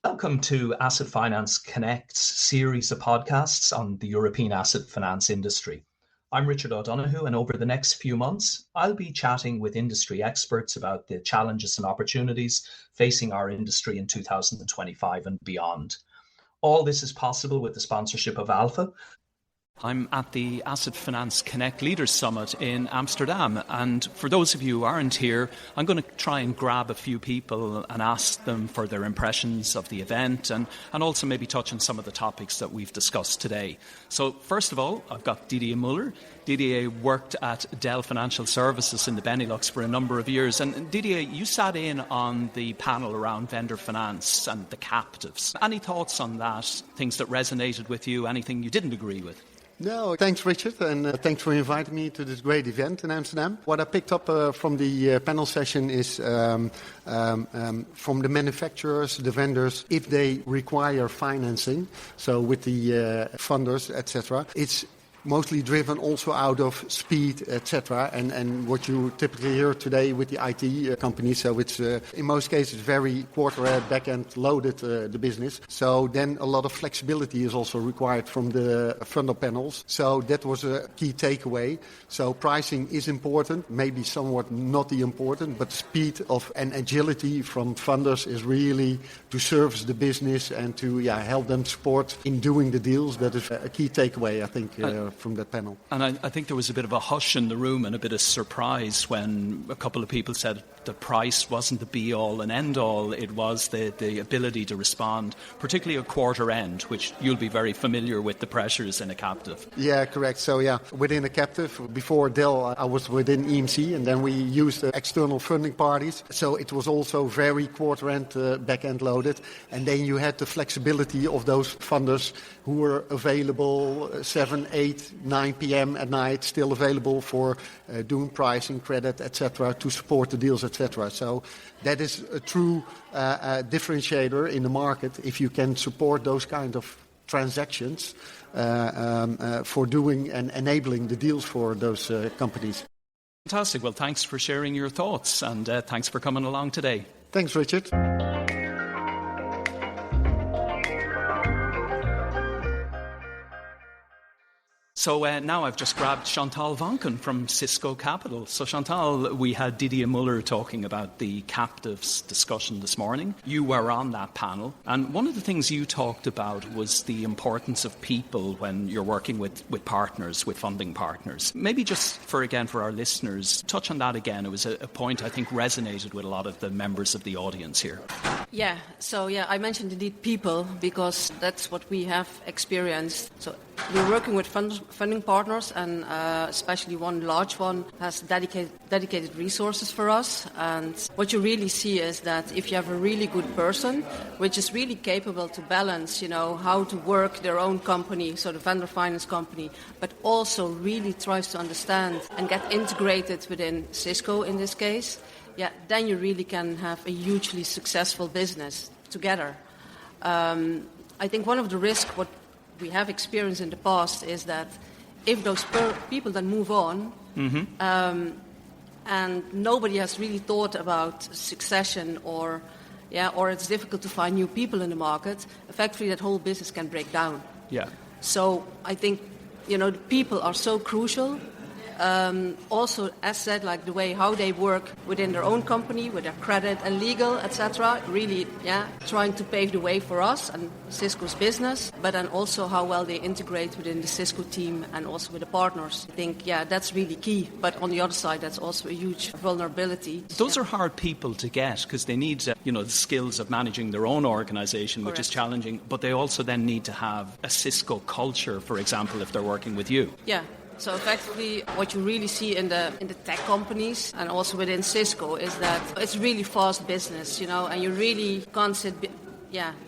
Welcome to Asset Finance Connect's series of podcasts on the European asset finance industry. I'm Richard O'Donoghue, and over the next few months, I'll be chatting with industry experts about the challenges and opportunities facing our industry in 2025 and beyond. All this is possible with the sponsorship of Alpha. I'm at the Asset Finance Connect Leaders Summit in Amsterdam, and for those of you who aren't here, I'm going to try and grab a few people and ask them for their impressions of the event and also maybe touch on some of the topics that we've discussed today. So first of all, I've got Didier Muller. Didier worked at Dell Financial Services in the Benelux for a number of years, and Didier, you sat in on the panel around vendor finance and the captives. Any thoughts on that, things that resonated with you, anything you didn't agree with? No, thanks, Richard, and thanks for inviting me to this great event in Amsterdam. What I picked up from the panel session is from the manufacturers, the vendors, if they require financing, so with the funders, etc., it's mostly driven also out of speed, etc., and what you typically hear today with the IT companies. So it's in most cases very quarter-end, back-end loaded, the business. So then a lot of flexibility is also required from the funder panels. So that was a key takeaway. So pricing is important, maybe somewhat not the important, but speed of and agility from funders is really to service the business and to help them support in doing the deals. That is a key takeaway, I think, from that panel. And I think there was a bit of a hush in the room and a bit of surprise when a couple of people said the price wasn't the be-all and end-all. It was the ability to respond, particularly at quarter end, which you'll be very familiar with the pressures in a captive. Yeah, correct. So within a captive, before Dell, I was within EMC, and then we used external funding parties. So it was also very quarter-end, back-end loaded. And then you had the flexibility of those funders who were available 7, 8, 9 p.m. at night, still available for doing pricing, credit, etc., to support the deals, etc. So that is a true differentiator in the market if you can support those kind of transactions for doing and enabling the deals for those companies. Fantastic. Well, thanks for sharing your thoughts, and thanks for coming along today. Thanks, Richard. So now I've just grabbed Chantal Vonken from Cisco Capital. So Chantal, we had Didier Muller talking about the captives discussion this morning. You were on that panel, and one of the things you talked about was the importance of people when you're working with partners, with funding partners. Maybe just for our listeners, touch on that again. It was a point I think resonated with a lot of the members of the audience here. Yeah, so I mentioned indeed people because that's what we have experienced. So we're working with funding partners, and especially one large one has dedicated resources for us. And what you really see is that if you have a really good person, which is really capable to balance, how to work their own company, so the vendor finance company, but also really tries to understand and get integrated within Cisco in this case, then you really can have a hugely successful business together. I think one of the risks, what we have experienced in the past, is that if those people then move on, and nobody has really thought about succession or it's difficult to find new people in the market, effectively that whole business can break down. Yeah. So I think, the people are so crucial. Also, as said, like the way how they work within their own company, with their credit and legal, etc. Really, trying to pave the way for us and Cisco's business, but then also how well they integrate within the Cisco team and also with the partners. I think, that's really key. But on the other side, that's also a huge vulnerability. Those are hard people to get because they need, the skills of managing their own organization, which is challenging. But they also then need to have a Cisco culture, for example, if they're working with you. Yeah. So effectively, what you really see in the tech companies and also within Cisco is that it's really fast business, and you really can't sit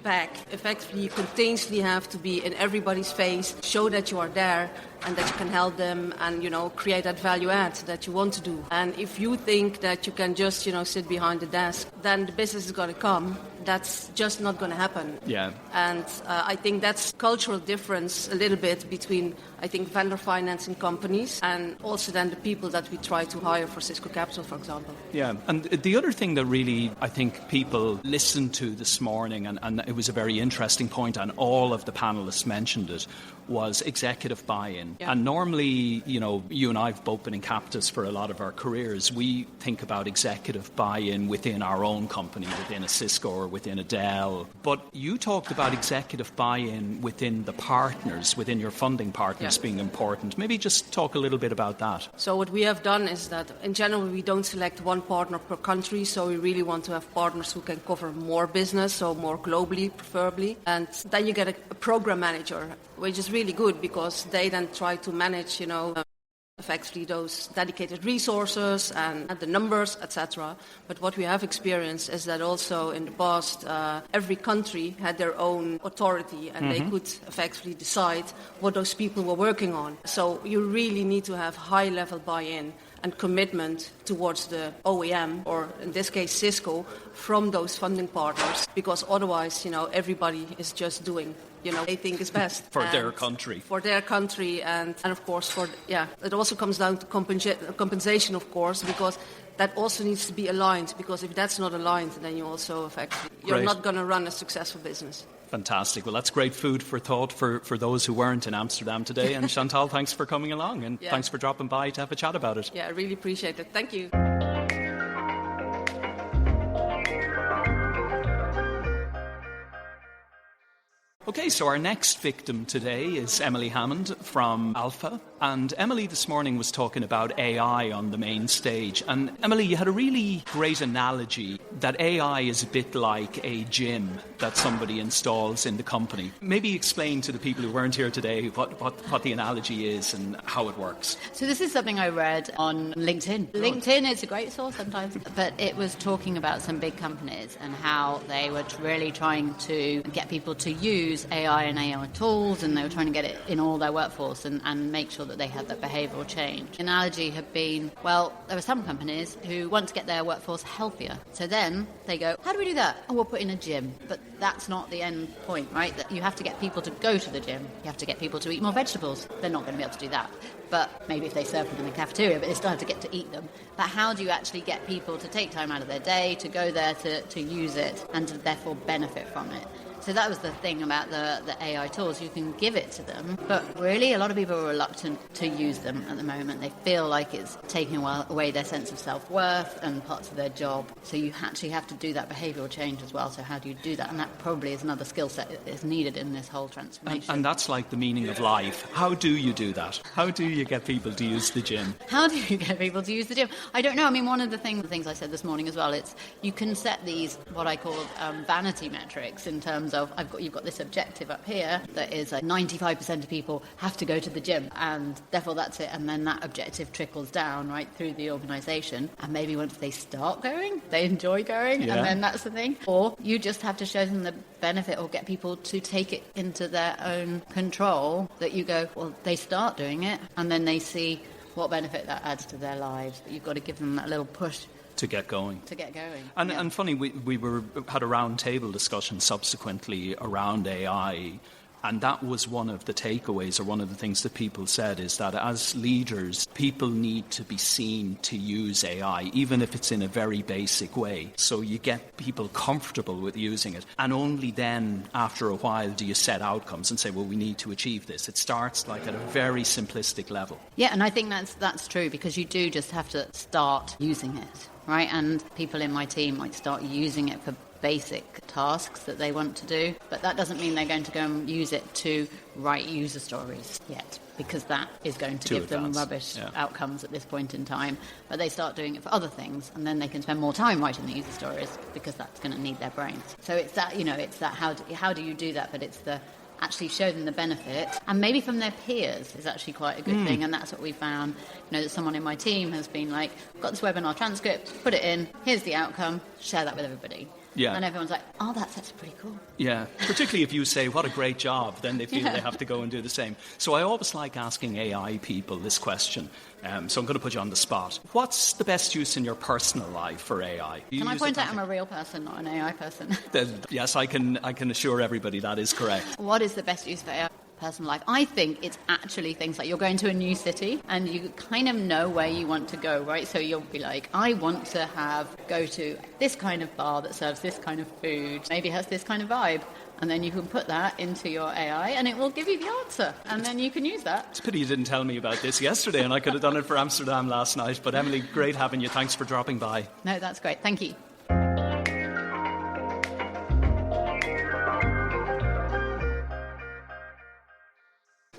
back. Effectively, you continuously have to be in everybody's face, show that you are there and that you can help them and, create that value add that you want to do. And if you think that you can just, sit behind the desk, then the business is going to come. That's just not going to happen. Yeah. And I think that's cultural difference a little bit between I think, vendor financing companies, and also then the people that we try to hire for Cisco Capital, for example. Yeah, and the other thing that really I think people listened to this morning, and it was a very interesting point, and all of the panellists mentioned it, was executive buy-in. Yeah. And normally, you and I have both been in captives for a lot of our careers. We think about executive buy-in within our own company, within a Cisco or within a Dell. But you talked about executive buy-in within the partners, within your funding partners being important. Maybe just talk a little bit about that. So what we have done is that, in general, we don't select one partner per country, so we really want to have partners who can cover more business, so more globally, preferably. And then you get a program manager, which is really good because they then try to manage, effectively those dedicated resources and the numbers, etc. But what we have experienced is that also in the past, every country had their own authority and they could effectively decide what those people were working on. So you really need to have high-level buy-in and commitment towards the OEM, or in this case Cisco, from those funding partners, because otherwise, everybody is just doing they think is best. For their country. For their country, and of course, it also comes down to compensation, of course, because that also needs to be aligned, because if that's not aligned, then you also you're not going to run a successful business. Fantastic. Well, that's great food for thought for those who weren't in Amsterdam today. And Chantal, thanks for coming along, and thanks for dropping by to have a chat about it. Yeah, I really appreciate it. Thank you. Okay, so our next victim today is Emily Hammond from Alpha. And Emily this morning was talking about AI on the main stage. And Emily, you had a really great analogy that AI is a bit like a gym that somebody installs in the company. Maybe explain to the people who weren't here today what the analogy is and how it works. So this is something I read on LinkedIn. LinkedIn is a great source sometimes, but it was talking about some big companies and how they were really trying to get people to use AI and AI tools, and they were trying to get it in all their workforce and make sure that they had that behavioural change. The analogy had been, well, there are some companies who want to get their workforce healthier. So then they go, how do we do that? Oh, we'll put in a gym. But that's not the end point, right? That you have to get people to go to the gym. You have to get people to eat more vegetables. They're not going to be able to do that. But maybe if they serve them in the cafeteria, but they still have to get to eat them. But how do you actually get people to take time out of their day, to go there to use it, and to therefore benefit from it? So that was the thing about the AI tools. You can give it to them, but really a lot of people are reluctant to use them at the moment. They feel like it's taking away their sense of self-worth and parts of their job. So you actually have to do that behavioural change as well. So how do you do that? And that probably is another skill set that is needed in this whole transformation. And that's like the meaning of life. How do you do that? How do you get people to use the gym? How do you get people to use the gym? I don't know. I mean, one of the things I said this morning as well, it's you can set these, what I call vanity metrics, in terms of you've got this objective up here that is 95% of people have to go to the gym, and therefore that's it, and then that objective trickles down right through the organisation, and maybe once they start going, they enjoy going, and then that's the thing. Or you just have to show them the benefit or get people to take it into their own control, that you go, well, they start doing it, and then they see what benefit that adds to their lives. But you've got to give them that little push to get going. And funny, we had a round table discussion subsequently around AI, and that was one of the takeaways, or one of the things that people said, is that as leaders, people need to be seen to use AI, even if it's in a very basic way. So you get people comfortable with using it, and only then, after a while, do you set outcomes and say, well, we need to achieve this. It starts like at a very simplistic level. Yeah, and I think that's true, because you do just have to start using it. Right, and people in my team might start using it for basic tasks that they want to do, but that doesn't mean they're going to go and use it to write user stories yet, because that is going to give them rubbish outcomes at this point in time. But they start doing it for other things, and then they can spend more time writing the user stories, because that's going to need their brains. So it's that how do you do that? But it's the actually show them the benefit, and maybe from their peers is actually quite a good thing. And that's what we found, that someone in my team has been like, I've got this webinar transcript, put it in, here's the outcome, share that with everybody. Yeah. And everyone's like, oh, that's pretty cool. Yeah, particularly if you say, what a great job, then they feel they have to go and do the same. So I always like asking AI people this question. So I'm going to put you on the spot. What's the best use in your personal life for AI? Can I point out I'm a real person, not an AI person? Yes, I can assure everybody that is correct. What is the best use for AI? personal life. I think it's actually things like you're going to a new city and you kind of know where you want to go, right? So you'll be like, I want to go to this kind of bar that serves this kind of food, maybe has this kind of vibe. And then you can put that into your AI and it will give you the answer. And then you can use that. It's a pity you didn't tell me about this yesterday and I could have done it for Amsterdam last night. But Emily, great having you. Thanks for dropping by. No, that's great. Thank you.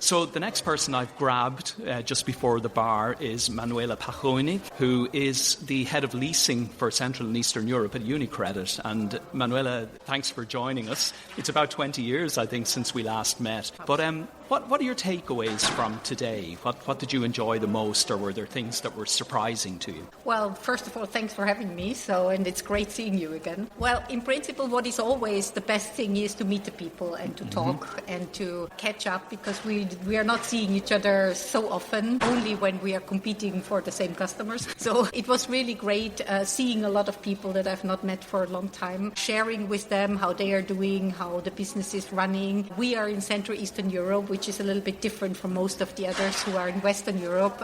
So the next person I've grabbed just before the bar is Manuela Pachonik, who is the head of leasing for Central and Eastern Europe at UniCredit. And Manuela, thanks for joining us. It's about 20 years, I think, since we last met. But what are your takeaways from today? What did you enjoy the most, or were there things that were surprising to you? Well, first of all, thanks for having me. And it's great seeing you again. Well, in principle, what is always the best thing is to meet the people and to talk and to catch up, because we are not seeing each other so often, only when we are competing for the same customers. So it was really great seeing a lot of people that I've not met for a long time, sharing with them how they are doing, how the business is running. We are in Central Eastern Europe, which is a little bit different from most of the others who are in Western Europe.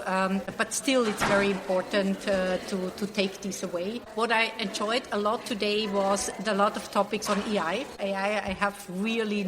But still, it's very important to take these away. What I enjoyed a lot today was a lot of topics on AI. I have really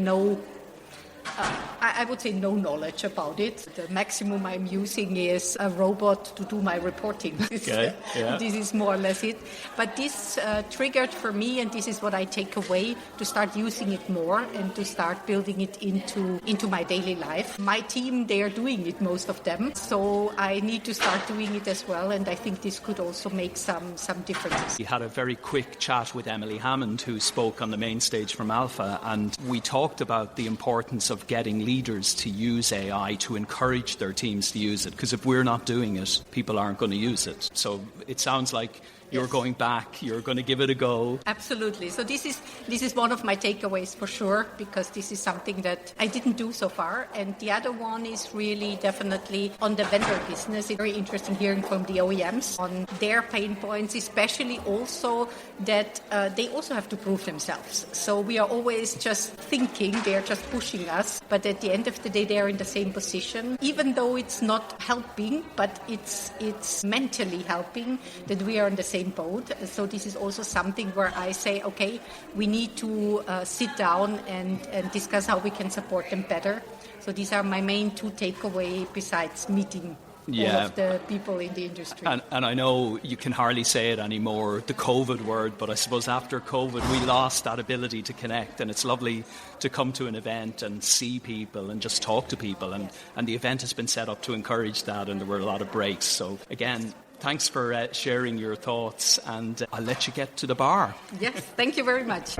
I would say no knowledge about it. The maximum I'm using is a robot to do my reporting. Okay, yeah. This is more or less it. But this triggered for me, and this is what I take away, to start using it more and to start building it into my daily life. My team, they are doing it, most of them. So I need to start doing it as well, and I think this could also make some differences. We had a very quick chat with Emily Hammond, who spoke on the main stage from Alpha, and we talked about the importance of getting leaders to use AI, to encourage their teams to use it, because if we're not doing it, people aren't going to use it. So it sounds like you're going back, you're going to give it a go. Absolutely. So this is one of my takeaways for sure, because this is something that I didn't do so far. And the other one is really definitely on the vendor business. It's very interesting hearing from the OEMs on their pain points, especially also that they also have to prove themselves. So we are always just thinking they're just pushing us, but at the end of the day, they're in the same position, even though it's not helping, but it's mentally helping that we are in the same boat. So this is also something where I say, okay, we need to sit down and discuss how we can support them better. So these are my main two takeaways besides meeting all of the people in the industry. And I know you can hardly say it anymore, the COVID word, but I suppose after COVID we lost that ability to connect, and it's lovely to come to an event and see people and just talk to people, and the event has been set up to encourage that, and there were a lot of breaks. So again, thanks for sharing your thoughts, and I'll let you get to the bar. Yes, thank you very much.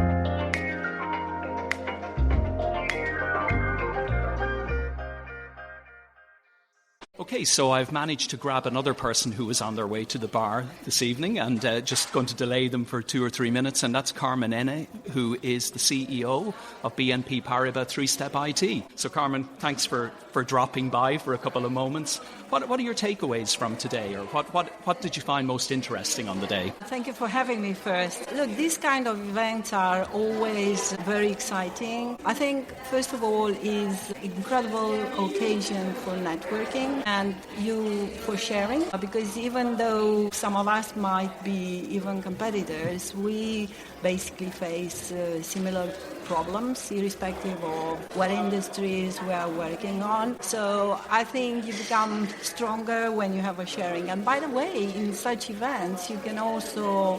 Okay, so I've managed to grab another person who was on their way to the bar this evening, and just going to delay them for 2 or 3 minutes, and that's Carmen Ene, who is the CEO of BNP Paribas Three-Step IT. So Carmen, thanks for dropping by for a couple of moments. What are your takeaways from today, or what did you find most interesting on the day? Thank you for having me first. Look, these kind of events are always very exciting. I think, first of all, is incredible occasion for networking and you for sharing, because even though some of us might be even competitors, we basically face similar problems, irrespective of what industries we are working on. So I think you become stronger when you have a sharing. And by the way, in such events, you can also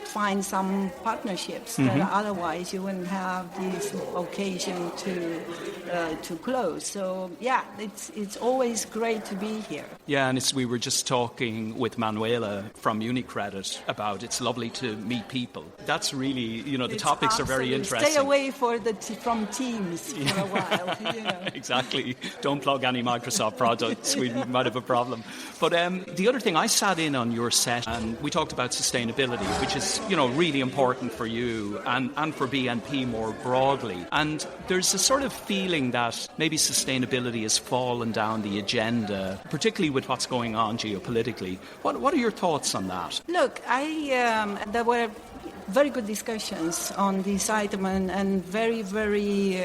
find some partnerships that otherwise you wouldn't have this occasion to close. So yeah, it's always great to be here. Yeah, and we were just talking with Manuela from UniCredit about it's lovely to meet people. That's really, the topics are very interesting. Stay away from Teams for a while. Exactly. Don't plug any Microsoft products. We might have a problem. But the other thing, I sat in on your set and we talked about sustainability, which is, really important for you and for BNP more broadly. And there's a sort of feeling that maybe sustainability has fallen down the agenda, particularly with what's going on geopolitically. What are your thoughts on that? Look, there were very good discussions on this item and very, very,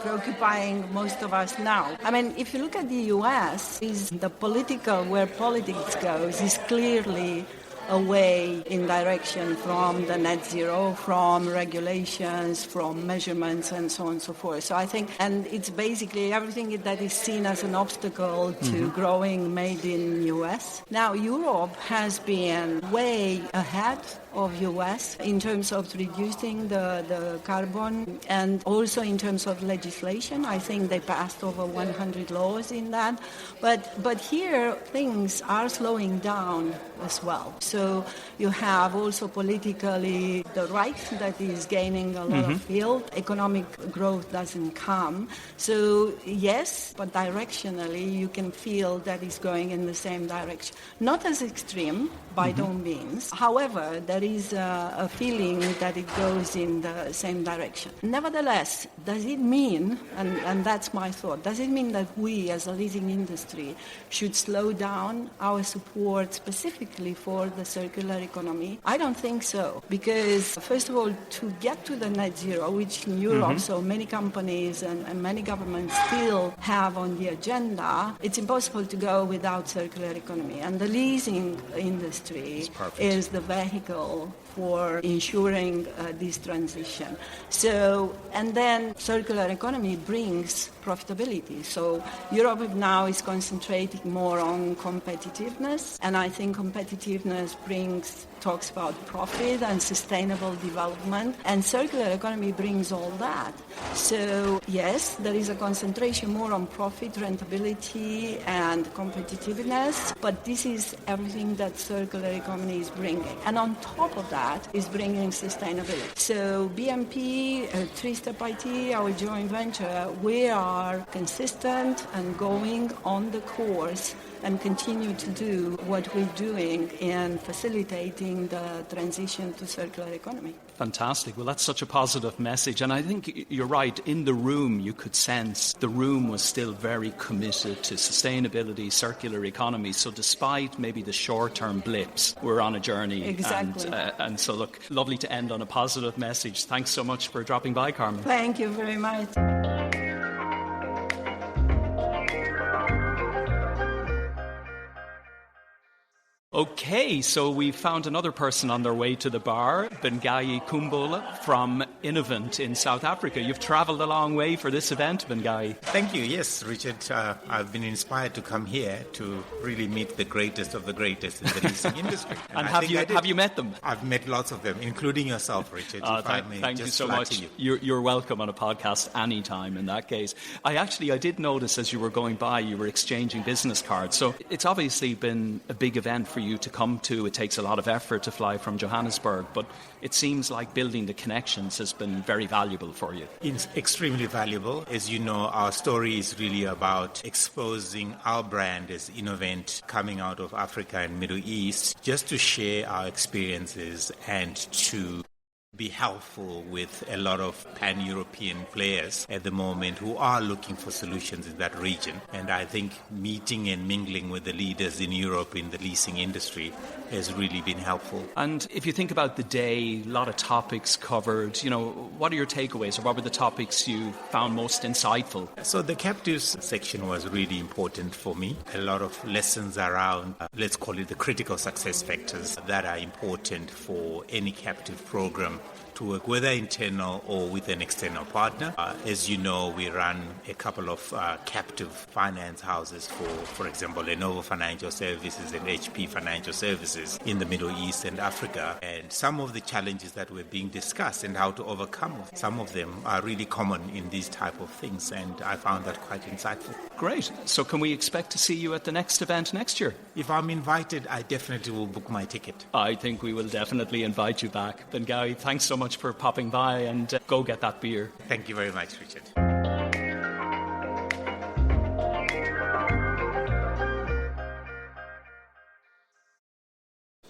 preoccupying most of us now. I mean, if you look at the US, where politics goes is clearly away in direction from the net zero, from regulations, from measurements, and so on and so forth. So I think, and it's basically everything that is seen as an obstacle to growing made in US. Now, Europe has been way ahead of US in terms of reducing the carbon and also in terms of legislation. I think they passed over 100 laws in that. But here things are slowing down as well. So you have also politically the right that is gaining a lot of field. Economic growth doesn't come. So yes, but directionally you can feel that it's going in the same direction. Not as extreme, by no means. However, there is a feeling that it goes in the same direction. Nevertheless, does it mean, and that's my thought, does it mean that we as a leasing industry should slow down our support specifically for the circular economy? I don't think so, because first of all, to get to the net zero, which in Europe so many companies and many governments still have on the agenda, it's impossible to go without circular economy. And the leasing industry is the vehicle for ensuring this transition. So, and then circular economy brings profitability. So Europe now is concentrating more on competitiveness, and I think competitiveness talks about profit and sustainable development, and circular economy brings all that. So yes, there is a concentration more on profit, rentability, and competitiveness, but this is everything that circular economy is bringing. And on top of that is bringing sustainability. So BMP, Three-Step IT, our joint venture, we are consistent and going on the course and continue to do what we're doing in facilitating the transition to circular economy. Fantastic. Well, that's such a positive message. And I think you're right. In the room, you could sense the room was still very committed to sustainability, circular economy. So despite maybe the short-term blips, we're on a journey. Exactly. And so, look, lovely to end on a positive message. Thanks so much for dropping by, Carmen. Thank you very much. Okay, so we found another person on their way to the bar, Bengai Kumbola from Innovent in South Africa. You've travelled a long way for this event, Bengai. Thank you. Yes, Richard. I've been inspired to come here to really meet the greatest of the greatest in the leasing industry. And have you met them? I've met lots of them, including yourself, Richard. Thank you so much. You're welcome on a podcast anytime in that case. I did notice as you were going by, you were exchanging business cards. So it's obviously been a big event for you to come to. It takes a lot of effort to fly from Johannesburg, but it seems like building the connections has been very valuable for you. It's extremely valuable. As you know, our story is really about exposing our brand as Innovent coming out of Africa and Middle East, just to share our experiences and to be helpful with a lot of pan-European players at the moment who are looking for solutions in that region. And I think meeting and mingling with the leaders in Europe in the leasing industry has really been helpful. And if you think about the day, a lot of topics covered, what are your takeaways, or what were the topics you found most insightful? So the captives section was really important for me. A lot of lessons around, let's call it the critical success factors that are important for any captive program to work, whether internal or with an external partner. As you know, we run a couple of captive finance houses for example, Lenovo Financial Services and HP Financial Services in the Middle East and Africa. And some of the challenges that were being discussed and how to overcome some of them are really common in these type of things, and I found that quite insightful. Great. So can we expect to see you at the next event next year? If I'm invited, I definitely will book my ticket. I think we will definitely invite you back. Bengai, thanks so much for popping by, and go get that beer. Thank you very much, Richard.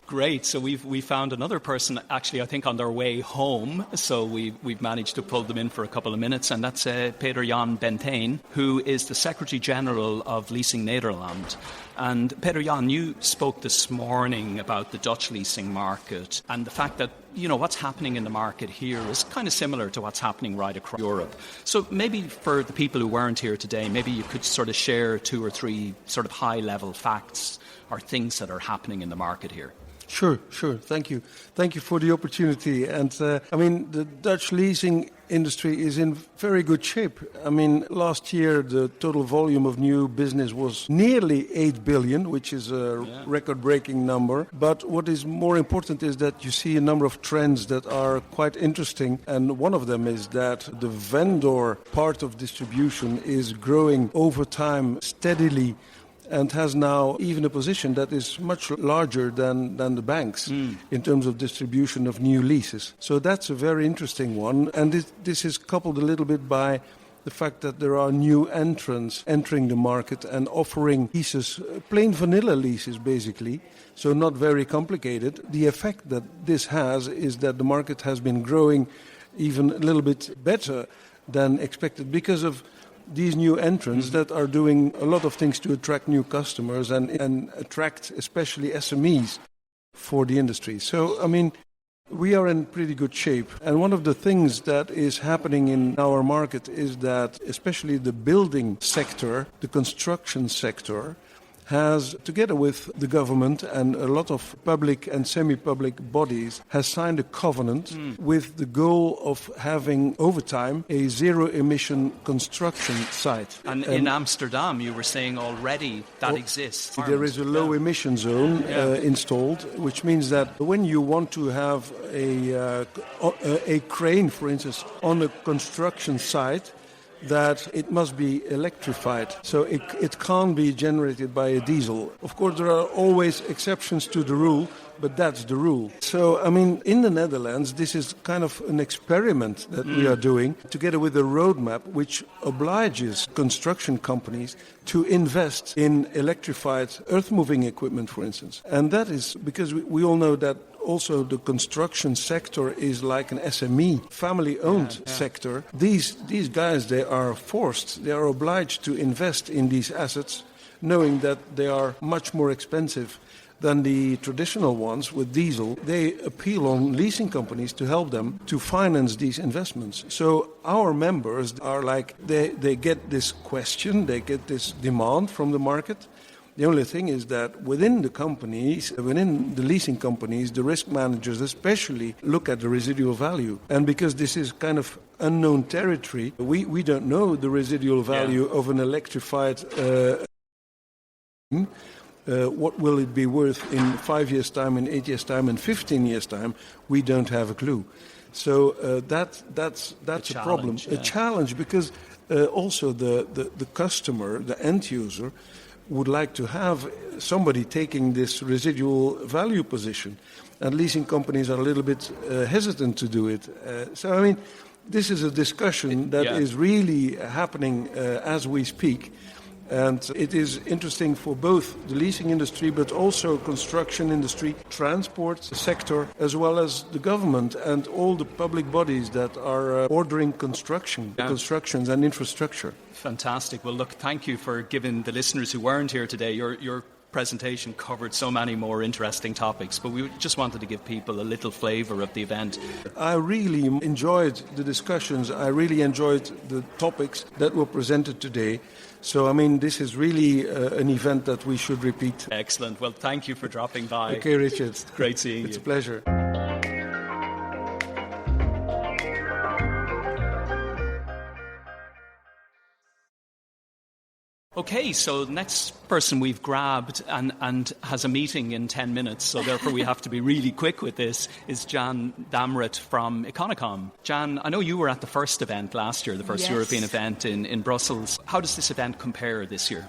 Great. So we found another person, actually, I think, on their way home. So we've managed to pull them in for a couple of minutes, and that's Peter Jan Benthein, who is the Secretary General of Leasing Nederland. And Peter Jan, you spoke this morning about the Dutch leasing market and the fact that, what's happening in the market here is kind of similar to what's happening right across Europe. So maybe for the people who weren't here today, maybe you could sort of share 2 or 3 sort of high-level facts or things that are happening in the market here. Sure. Thank you. Thank you for the opportunity. And the Dutch leasing industry is in very good shape. Last year the total volume of new business was nearly 8 billion, which is a record-breaking number. But what is more important is that you see a number of trends that are quite interesting. And one of them is that the vendor part of distribution is growing over time steadily, and has now even a position that is much larger than the banks in terms of distribution of new leases. So that's a very interesting one. And this is coupled a little bit by the fact that there are new entrants entering the market and offering leases, plain vanilla leases basically, so not very complicated. The effect that this has is that the market has been growing even a little bit better than expected because of these new entrants that are doing a lot of things to attract new customers and attract especially SMEs for the industry. So, we are in pretty good shape. And one of the things that is happening in our market is that especially the building sector, the construction sector, has, together with the government and a lot of public and semi-public bodies, has signed a covenant with the goal of having, over time, a zero-emission construction site. And in Amsterdam, you were saying already that exists. There is a low-emission zone installed, which means that when you want to have a crane, for instance, on a construction site, that it must be electrified, so it can't be generated by a diesel. Of course, there are always exceptions to the rule, but that's the rule. So, in the Netherlands, this is kind of an experiment that we are doing, together with a roadmap which obliges construction companies to invest in electrified earth-moving equipment, for instance. And that is because we all know that also the construction sector is like an SME, family-owned sector. These guys, they are obliged to invest in these assets, knowing that they are much more expensive than the traditional ones with diesel. They appeal on leasing companies to help them to finance these investments. So our members are like, they get this question, they get this demand from the market. The only thing is that within the companies, within the leasing companies, the risk managers especially look at the residual value. And because this is kind of unknown territory, we don't know the residual value of an electrified what will it be worth in 5 years' time, in 8 years' time, in 15 years' time? We don't have a clue. So that's a problem. A challenge because also the customer, the end user, would like to have somebody taking this residual value position. And leasing companies are a little bit hesitant to do it. So, this is a discussion that is really happening as we speak. And it is interesting for both the leasing industry, but also construction industry, transport sector, as well as the government and all the public bodies that are ordering constructions and infrastructure. Fantastic. Well, look, thank you for giving the listeners who weren't here today your presentation covered so many more interesting topics, but we just wanted to give people a little flavour of the event. I really enjoyed the discussions. I really enjoyed the topics that were presented today. So, this is really an event that we should repeat. Excellent. Well, thank you for dropping by. Okay, Richard. It's great seeing you. It's a pleasure. Okay, so the next person we've grabbed and has a meeting in 10 minutes, so therefore we have to be really quick with this, is Jan Damret from Econocom. Jan, I know you were at the first event last year, the first European event in Brussels. How does this event compare this year?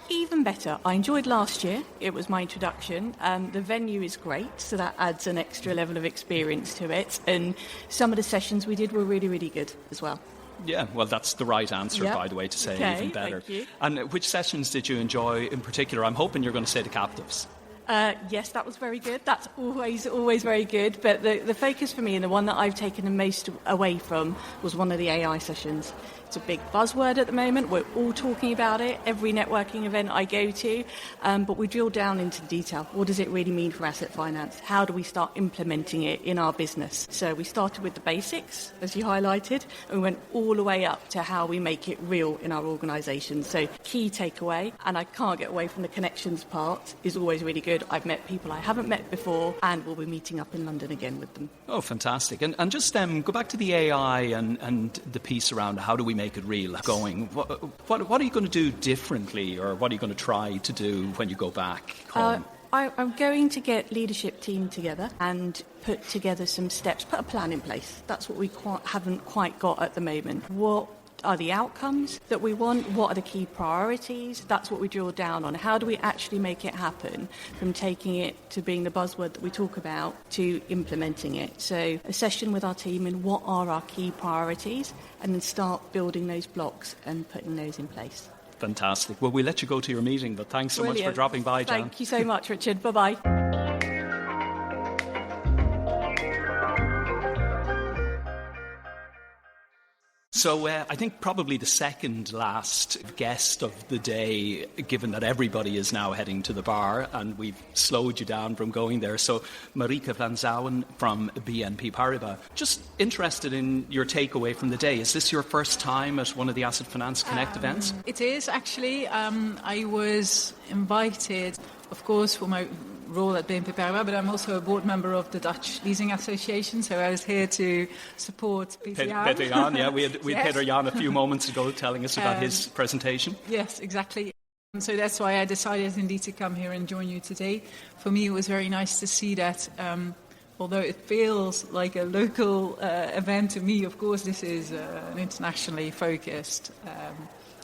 Even better. I enjoyed last year. It was my introduction. The venue is great, so that adds an extra level of experience to it. And some of the sessions we did were really, really good as well. Yeah, well, that's the right answer, by the way, to say even better. Thank you. And which sessions did you enjoy in particular? I'm hoping you're going to say the captives. Yes, that was very good. That's always very good. But the focus for me, and the one that I've taken the most away from, was one of the AI sessions. It's a big buzzword at the moment. We're all talking about it, every networking event I go to, but we drill down into the detail. What does it really mean for asset finance? How do we start implementing it in our business? So we started with the basics, as you highlighted, and we went all the way up to how we make it real in our organisation. So key takeaway, and I can't get away from the connections part, is always really good. I've met people I haven't met before, and we'll be meeting up in London again with them. Oh, fantastic. And just go back to the AI and the piece around how do we make it real going. What are you going to do differently, or what are you going to try to do when you go back home? I'm going to get leadership team together and put together some steps, put a plan in place. That's what we haven't quite got at the moment. What are the outcomes that we want? What are the key priorities? That's what we drill down on. How do we actually make it happen, from taking it to being the buzzword that we talk about to implementing it? So a session with our team and what are our key priorities, and then start building those blocks and putting those in place. Fantastic. Well, we'll let you go to your meeting, but thanks so much for dropping by, Jan. Thank you so much, Richard. Bye-bye. So I think probably the second last guest of the day, given that everybody is now heading to the bar and we've slowed you down from going there. So Marika van Zouwen from BNP Paribas. Just interested in your takeaway from the day. Is this your first time at one of the Asset Finance Connect events? It is, actually. I was invited, of course, for my role at BNP Paribas, but I'm also a board member of the Dutch Leasing Association, so I was here to support Peter Jan. Peter Jan, yeah. We had Peter Jan a few moments ago telling us about his presentation. Yes, exactly. So that's why I decided indeed to come here and join you today. For me, it was very nice to see that although it feels like a local event to me, of course, this is an internationally focused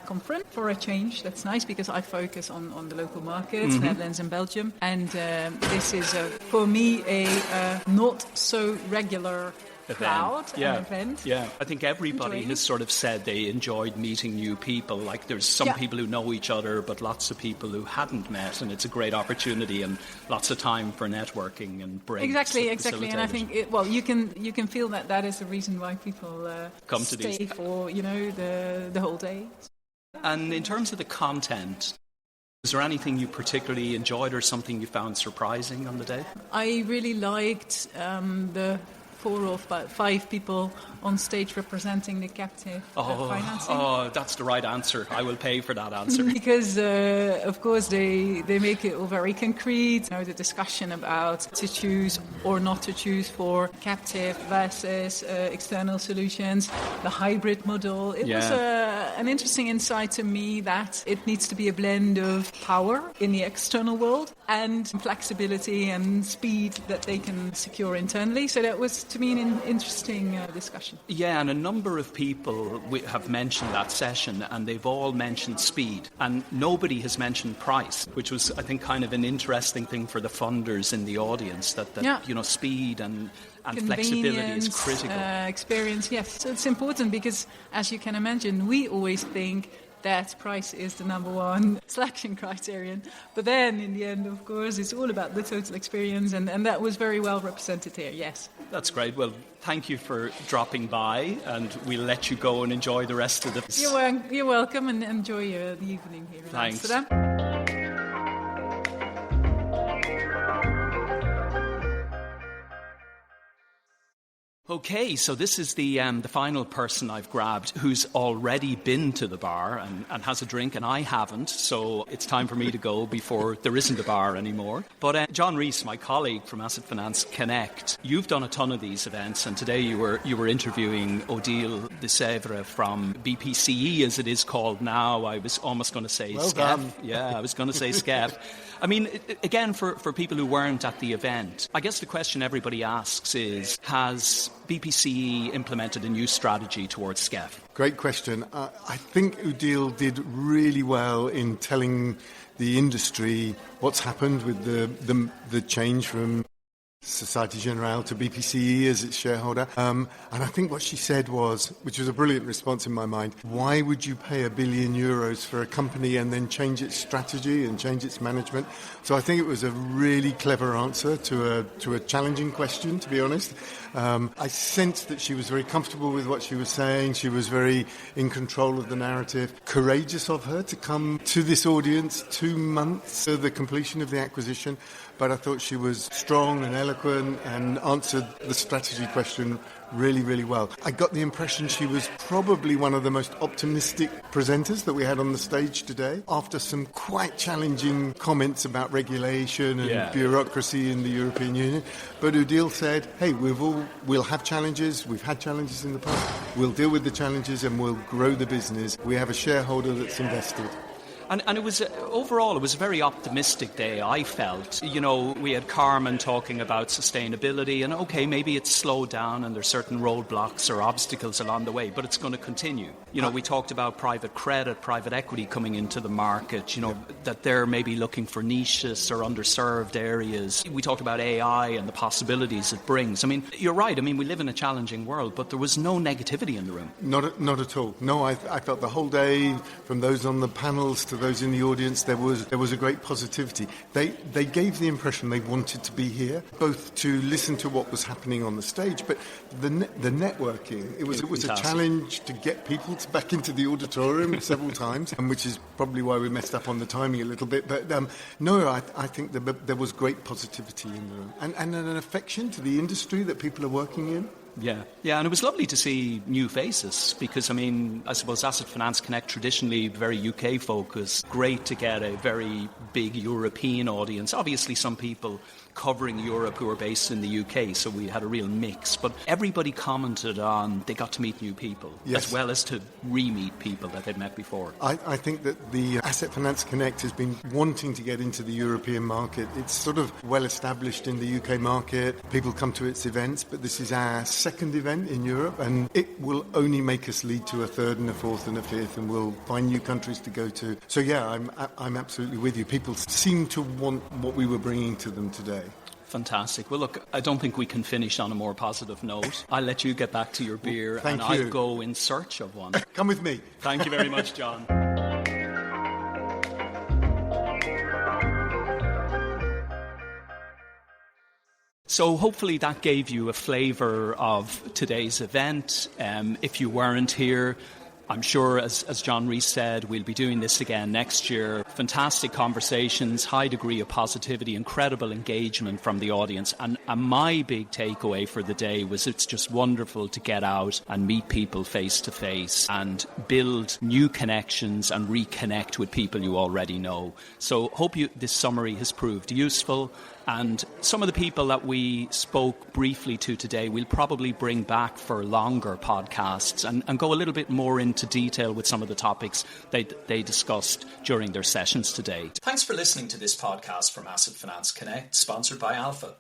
conference for a change. That's nice, because I focus on the local markets, Netherlands and Belgium, and this is for me a not so regular event. Yeah, I think everybody has sort of said they enjoyed meeting new people. Like there's some people who know each other, but lots of people who hadn't met, and it's a great opportunity and lots of time for networking and breaks. Exactly. And I think you can feel that is the reason why people come to stay these for the whole day. And in terms of the content, was there anything you particularly enjoyed or something you found surprising on the day? I really liked the 4 or 5 people on stage representing the captive financing. Oh, that's the right answer. I will pay for that answer. Because, of course, they make it all very concrete. You know, the discussion about to choose or not to choose for captive versus external solutions, the hybrid model. It was an interesting insight to me that it needs to be a blend of power in the external world and flexibility and speed that they can secure internally. So that was, to me, an interesting discussion. Yeah, and a number of people have mentioned that session, and they've all mentioned speed, and nobody has mentioned price, which was, I think, kind of an interesting thing for the funders in the audience, that speed and flexibility is critical. Experience, yes. So it's important because, as you can imagine, we always think that price is the number one selection criterion. But then, in the end, of course, it's all about the total experience, and that was very well represented here, yes. That's great. Well, thank you for dropping by, and we'll let you go and enjoy the rest of the... You're welcome, and enjoy the evening here in Amsterdam. Okay, so this is the final person I've grabbed who's already been to the bar and has a drink, and I haven't, so it's time for me to go before there isn't a bar anymore. But John Rees, my colleague from Asset Finance Connect, you've done a ton of these events, and today you were interviewing Odile de Sèvres from BPCE, as it is called now. I was almost going to say SCEF. Yeah, I was going to say SCEF. I mean, again, for people who weren't at the event, I guess the question everybody asks is, has BPCE implemented a new strategy towards SCEF? Great question. I think Odile did really well in telling the industry what's happened with the change from Societe Generale, to BPCE as its shareholder. And I think what she said was, which was a brilliant response in my mind, why would you pay €1 billion for a company and then change its strategy and change its management? So I think it was a really clever answer to a challenging question, to be honest. I sensed that she was very comfortable with what she was saying. She was very in control of the narrative. Courageous of her to come to this audience 2 months of the completion of the acquisition. But I thought she was strong and eloquent and answered the strategy question really, really well. I got the impression she was probably one of the most optimistic presenters that we had on the stage today, after some quite challenging comments about regulation and bureaucracy in the European Union. But Odile said, hey, we'll have challenges. We've had challenges in the past. We'll deal with the challenges and we'll grow the business. We have a shareholder that's invested. And it was, overall, it was a very optimistic day, I felt. You know, we had Carmen talking about sustainability, and okay, maybe it's slowed down and there's certain roadblocks or obstacles along the way, but it's going to continue. You know, we talked about private credit, private equity coming into the market, you know, that they're maybe looking for niches or underserved areas. We talked about AI and the possibilities it brings. I mean, you're right. I mean, we live in a challenging world, but there was no negativity in the room. Not at all. No, I felt the whole day, from those on the panels to those in the audience, there was a great positivity. They gave the impression they wanted to be here, both to listen to what was happening on the stage, but the networking. It was a challenge to get people back into the auditorium several times, which is probably why we messed up on the timing a little bit. But no, I think there was great positivity in the room, and an affection to the industry that people are working in. Yeah, and it was lovely to see new faces because, I mean, I suppose Asset Finance Connect, traditionally very UK focused. Great to get a very big European audience. Obviously some people covering Europe who are based in the UK, so we had a real mix. But everybody commented on they got to meet new people, as well as to re-meet people that they'd met before. I think that the Asset Finance Connect has been wanting to get into the European market. It's sort of well established in the UK market. People come to its events, but this is our second event in Europe, and it will only make us lead to a third and a fourth and a fifth, and we'll find new countries to go to. So yeah, I'm absolutely with you. People seem to want what we were bringing to them today. Fantastic. Well, look, I don't think we can finish on a more positive note. I'll let you get back to your beer, and I'll go in search of one. Come with me. Thank you very much, John. So hopefully that gave you a flavour of today's event. If you weren't here, I'm sure, as John Rees said, we'll be doing this again next year. Fantastic conversations, high degree of positivity, incredible engagement from the audience. And my big takeaway for the day was it's just wonderful to get out and meet people face to face and build new connections and reconnect with people you already know. So hope this summary has proved useful. And some of the people that we spoke briefly to today, we'll probably bring back for longer podcasts and go a little bit more into detail with some of the topics they discussed during their sessions today. Thanks for listening to this podcast from Asset Finance Connect, sponsored by Alpha.